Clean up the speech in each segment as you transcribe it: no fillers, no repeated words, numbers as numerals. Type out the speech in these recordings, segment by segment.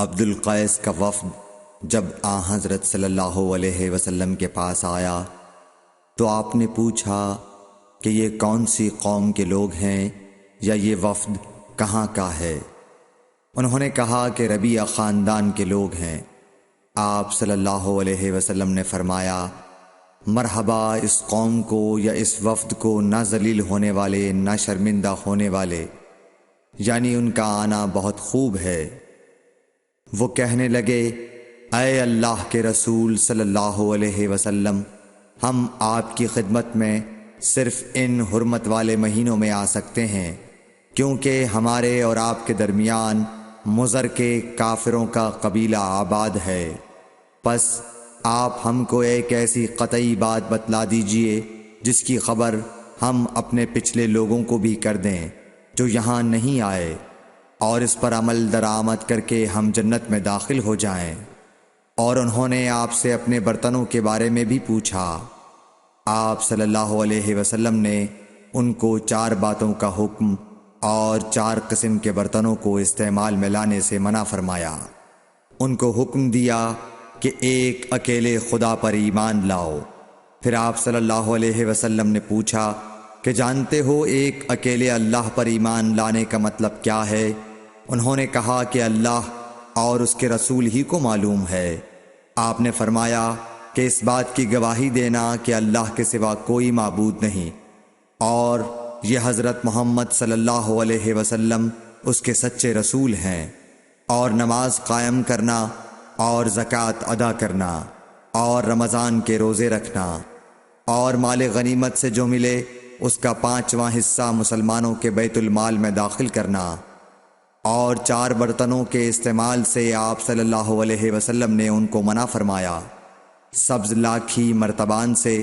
عبد القیس کا وفد جب حضرت صلی اللہ علیہ وسلم کے پاس آیا تو آپ نے پوچھا کہ یہ کون سی قوم کے لوگ ہیں یا یہ وفد کہاں کا ہے؟ انہوں نے کہا کہ ربیعہ خاندان کے لوگ ہیں۔ آپ صلی اللہ علیہ وسلم نے فرمایا، مرحبا اس قوم کو یا اس وفد کو، نہ ذلیل ہونے والے نہ شرمندہ ہونے والے، یعنی ان کا آنا بہت خوب ہے۔ وہ کہنے لگے، اے اللہ کے رسول صلی اللہ علیہ وسلم، ہم آپ کی خدمت میں صرف ان حرمت والے مہینوں میں آ سکتے ہیں، کیونکہ ہمارے اور آپ کے درمیان مضر کے کافروں کا قبیلہ آباد ہے۔ پس آپ ہم کو ایک ایسی قطعی بات بتلا دیجئے جس کی خبر ہم اپنے پچھلے لوگوں کو بھی کر دیں جو یہاں نہیں آئے، اور اس پر عمل درآمد کر کے ہم جنت میں داخل ہو جائیں۔ اور انہوں نے آپ سے اپنے برتنوں کے بارے میں بھی پوچھا۔ آپ صلی اللہ علیہ وسلم نے ان کو 4 باتوں کا حکم اور 4 قسم کے برتنوں کو استعمال میں لانے سے منع فرمایا۔ ان کو حکم دیا کہ ایک اکیلے خدا پر ایمان لاؤ۔ پھر آپ صلی اللہ علیہ وسلم نے پوچھا کہ جانتے ہو ایک اکیلے اللہ پر ایمان لانے کا مطلب کیا ہے؟ انہوں نے کہا کہ اللہ اور اس کے رسول ہی کو معلوم ہے۔ آپ نے فرمایا کہ اس بات کی گواہی دینا کہ اللہ کے سوا کوئی معبود نہیں، اور یہ حضرت محمد صلی اللہ علیہ وسلم اس کے سچے رسول ہیں، اور نماز قائم کرنا اور زکوٰۃ ادا کرنا اور رمضان کے روزے رکھنا اور مال غنیمت سے جو ملے اس کا 5واں حصہ مسلمانوں کے بیت المال میں داخل کرنا، اور 4 برتنوں کے استعمال سے آپ صلی اللہ علیہ وسلم نے ان کو منع فرمایا، سبز لاکھی مرتبان سے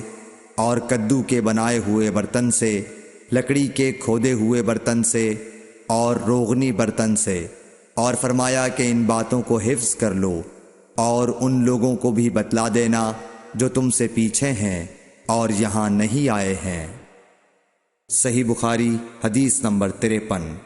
اور کدو کے بنائے ہوئے برتن سے، لکڑی کے کھودے ہوئے برتن سے اور روغنی برتن سے، اور فرمایا کہ ان باتوں کو حفظ کر لو اور ان لوگوں کو بھی بتلا دینا جو تم سے پیچھے ہیں اور یہاں نہیں آئے ہیں۔ صحیح بخاری حدیث نمبر 53۔